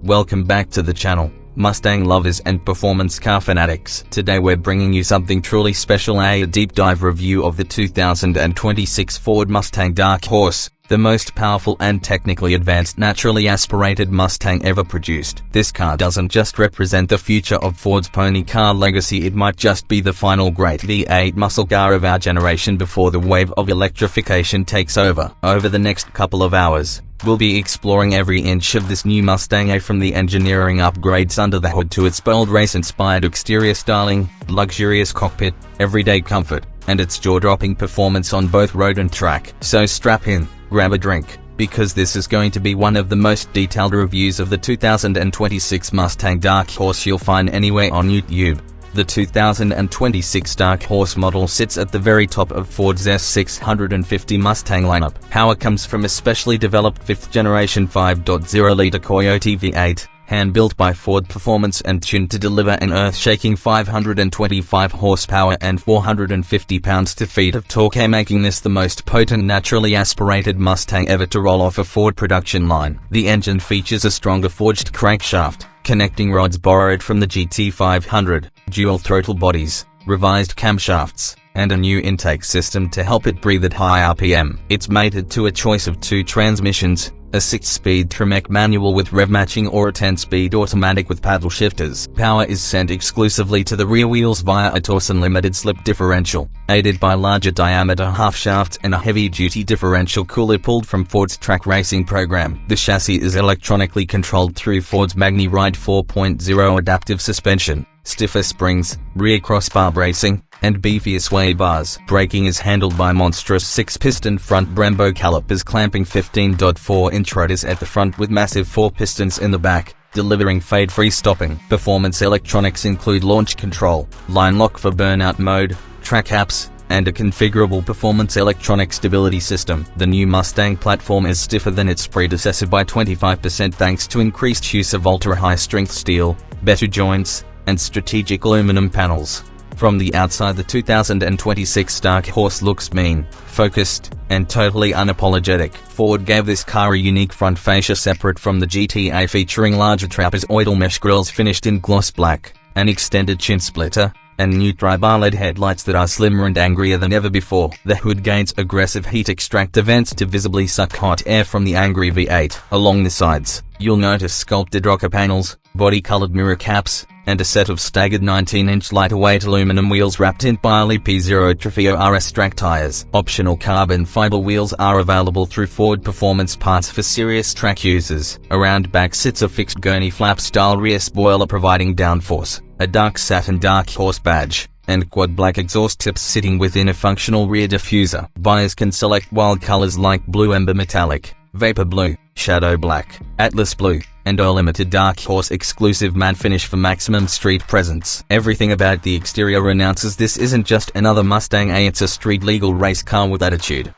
Welcome back to the channel, Mustang lovers and performance car fanatics. Today we're bringing you something truly special, a deep dive review of the 2026 Ford Mustang Dark Horse, the most powerful and technically advanced naturally aspirated Mustang ever produced. This car doesn't just represent the future of Ford's pony car legacy, it might just be the final great V8 muscle car of our generation before the wave of electrification takes over. Over the next couple of hours, we'll be exploring every inch of this new Mustang, from the engineering upgrades under the hood to its bold race-inspired exterior styling, luxurious cockpit, everyday comfort, and its jaw-dropping performance on both road and track. So strap in, grab a drink, because this is going to be one of the most detailed reviews of the 2026 Mustang Dark Horse you'll find anywhere on YouTube. The 2026 Dark Horse model sits at the very top of Ford's S650 Mustang lineup. Power comes from a specially developed 5th generation 5.0-liter Coyote V8, hand-built by Ford Performance and tuned to deliver an earth-shaking 525 horsepower and 450 pounds-feet of torque, making this the most potent naturally aspirated Mustang ever to roll off a Ford production line. The engine features a stronger forged crankshaft, connecting rods borrowed from the GT500, dual throttle bodies, revised camshafts, and a new intake system to help it breathe at high RPM. It's mated to a choice of 2 transmissions, a 6-speed Tremec manual with rev matching or a 10-speed automatic with paddle shifters. Power is sent exclusively to the rear wheels via a Torsen limited slip differential, aided by larger diameter half shafts and a heavy-duty differential cooler pulled from Ford's track racing program. The chassis is electronically controlled through Ford's MagneRide 4.0 adaptive suspension, stiffer springs, rear crossbar bracing, and beefier sway bars. Braking is handled by monstrous 6-piston front Brembo calipers clamping 15.4-inch rotors at the front with massive 4 pistons in the back, delivering fade-free stopping. Performance electronics include launch control, line lock for burnout mode, track apps, and a configurable performance electronic stability system. The new Mustang platform is stiffer than its predecessor by 25% thanks to increased use of ultra-high-strength steel, better joints, and strategic aluminum panels. From the outside, the 2026 Dark Horse looks mean, focused, and totally unapologetic. Ford gave this car a unique front fascia separate from the GTA, featuring larger trapezoidal mesh grills finished in gloss black, an extended chin splitter, and new tri-bar LED headlights that are slimmer and angrier than ever before. The hood gains aggressive heat extractor vents to visibly suck hot air from the angry V8. Along the sides, you'll notice sculpted rocker panels, body-colored mirror caps, and a set of staggered 19-inch lighter-weight aluminum wheels wrapped in Pirelli P0 Trofeo RS track tires. Optional carbon fiber wheels are available through Ford Performance Parts for serious track users. Around back sits a fixed gurney flap-style rear spoiler providing downforce, a dark satin Dark Horse badge, and quad black exhaust tips sitting within a functional rear diffuser. Buyers can select wild colors like blue ember metallic, vapor blue, shadow black, atlas blue, and a limited Dark Horse exclusive matte finish for maximum street presence. Everything about the exterior announces this isn't just another Mustang, it's a street-legal race car with attitude.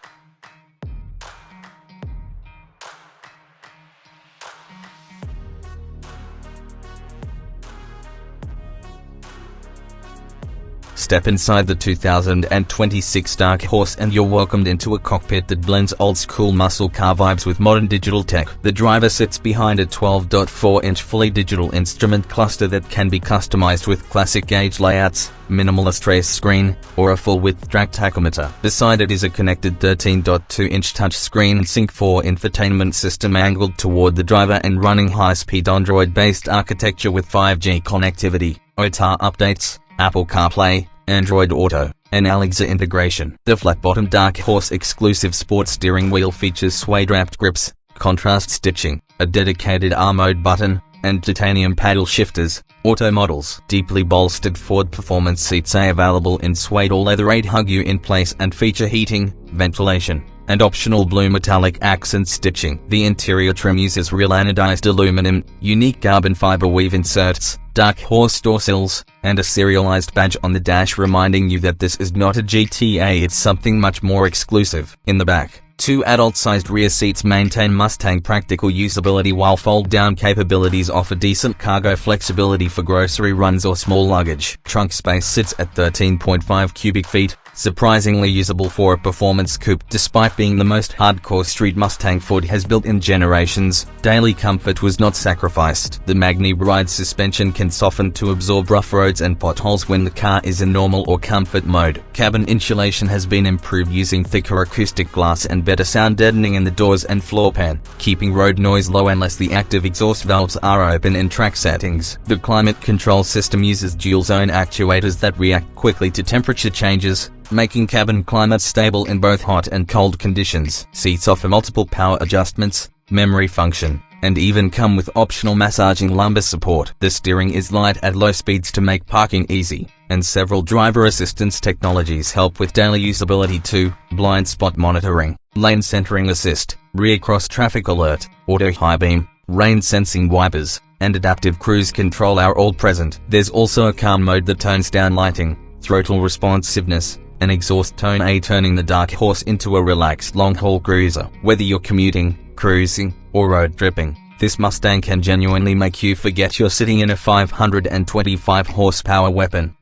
Step inside the 2026 Dark Horse and you're welcomed into a cockpit that blends old-school muscle car vibes with modern digital tech. The driver sits behind a 12.4-inch fully digital instrument cluster that can be customized with classic gauge layouts, minimalist race screen, or a full-width track tachometer. Beside it is a connected 13.2-inch touchscreen and Sync 4 infotainment system angled toward the driver and running high-speed Android-based architecture with 5G connectivity, OTA updates, Apple CarPlay, Android Auto, and Alexa integration. The flat-bottom Dark Horse exclusive sport steering wheel features suede-wrapped grips, contrast stitching, a dedicated R-mode button, and titanium paddle shifters. Auto models. Deeply bolstered Ford Performance seats are available in suede or leather 8 hug you in place and feature heating, ventilation, and optional blue metallic accent stitching. The interior trim uses real anodized aluminum, unique carbon fiber weave inserts, Dark Horse door sills, and a serialized badge on the dash reminding you that this is not a GTA, it's something much more exclusive. In the back, Two adult-sized rear seats maintain Mustang practical usability, while fold-down capabilities offer decent cargo flexibility for grocery runs or small luggage. Trunk space sits at 13.5 cubic feet, surprisingly usable for a performance coupe. Despite being the most hardcore street Mustang Ford has built in generations, daily comfort was not sacrificed. The Magni-Ride suspension can soften to absorb rough roads and potholes when the car is in normal or comfort mode. Cabin insulation has been improved using thicker acoustic glass and better sound deadening in the doors and floor pan, keeping road noise low unless the active exhaust valves are open in track settings. The climate control system uses dual-zone actuators that react quickly to temperature changes, making cabin climate stable in both hot and cold conditions. Seats offer multiple power adjustments, memory function, and even come with optional massaging lumbar support. The steering is light at low speeds to make parking easy, and several driver assistance technologies help with daily usability too. Blind spot monitoring, lane centering assist, rear cross traffic alert, auto high beam, rain sensing wipers, and adaptive cruise control are all present. There's also a calm mode that tones down lighting, throttle responsiveness, and exhaust tone A, turning the Dark Horse into a relaxed long-haul cruiser. Whether you're commuting, cruising, or road tripping, this Mustang can genuinely make you forget you're sitting in a 525 horsepower weapon.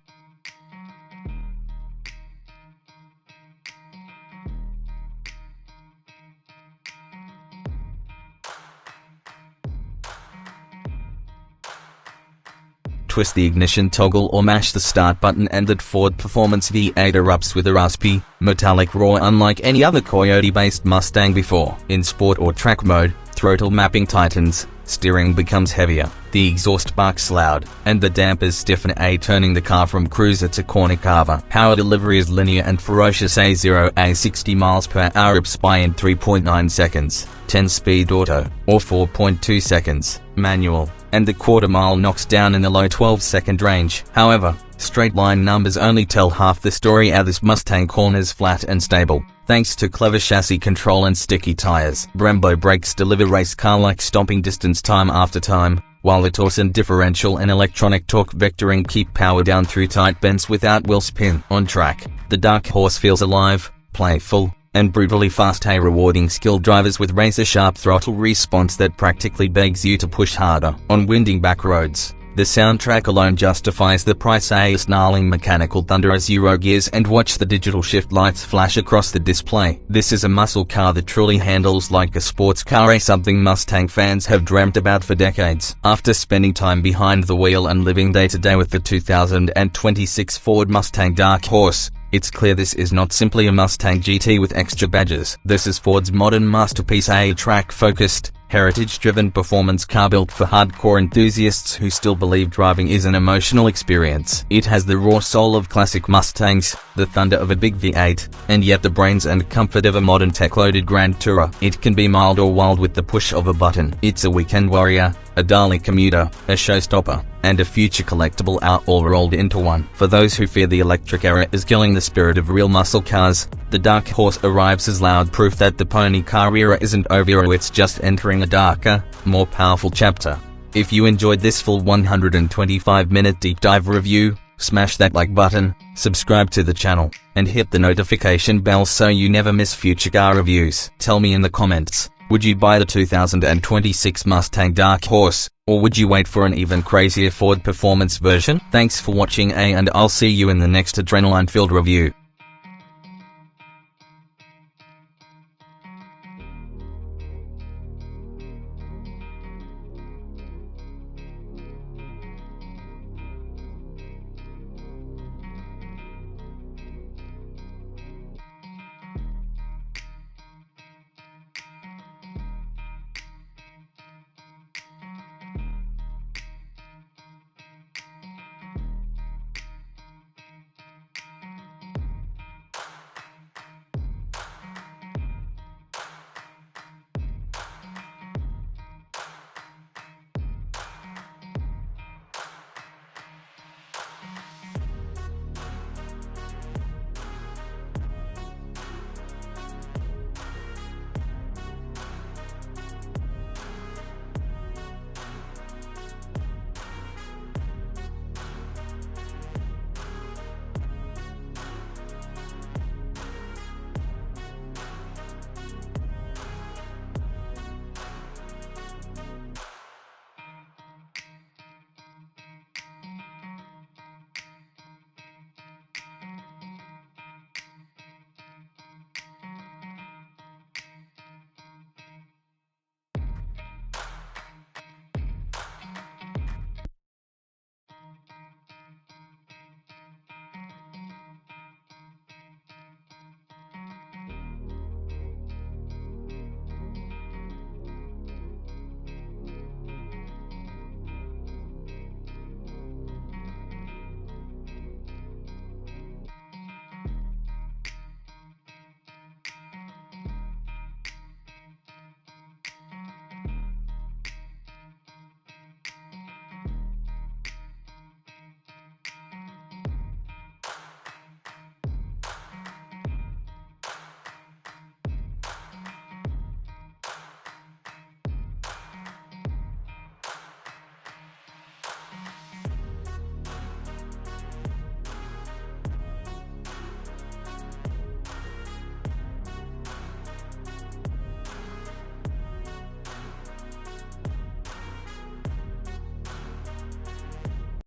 Twist the ignition toggle or mash the start button and that Ford Performance V8 erupts with a raspy, metallic roar unlike any other Coyote-based Mustang before. In sport or track mode, throttle mapping tightens, steering becomes heavier, the exhaust barks loud, and the dampers stiffen A, turning the car from cruiser to corner carver. Power delivery is linear and ferocious. A 0-60 miles per hour ups by in 3.9 seconds, 10-speed auto, or 4.2 seconds, manual, and the quarter-mile knocks down in the low 12-second range. However, straight-line numbers only tell half the story, as this Mustang corners flat and stable, thanks to clever chassis control and sticky tires. Brembo brakes deliver race car-like stomping distance time after time, while the Torsen differential and electronic torque vectoring keep power down through tight bends without wheel spin. On track, the Dark Horse feels alive, playful, and brutally fast, rewarding skilled drivers with razor-sharp throttle response that practically begs you to push harder. On winding back roads, the soundtrack alone justifies the price. Snarling mechanical thunder as you roll gears and watch the digital shift lights flash across the display. This is a muscle car that truly handles like a sports car, something Mustang fans have dreamt about for decades. After spending time behind the wheel and living day-to-day with the 2026 Ford Mustang Dark Horse, it's clear this is not simply a Mustang GT with extra badges. This is Ford's modern masterpiece, a track-focused, heritage-driven performance car built for hardcore enthusiasts who still believe driving is an emotional experience. It has the raw soul of classic Mustangs, the thunder of a big V8, and yet the brains and comfort of a modern tech-loaded Grand Tourer. It can be mild or wild with the push of a button. It's a weekend warrior, a daily commuter, a showstopper, and a future collectible are all rolled into one. For those who fear the electric era is killing the spirit of real muscle cars, the Dark Horse arrives as loud proof that the pony car era isn't over, it's just entering a darker, more powerful chapter. If you enjoyed this full 125-minute deep dive review, smash that like button, subscribe to the channel, and hit the notification bell so you never miss future car reviews. Tell me in the comments, would you buy the 2026 Mustang Dark Horse, or would you wait for an even crazier Ford Performance version? Thanks for watching, and I'll see you in the next adrenaline-filled review.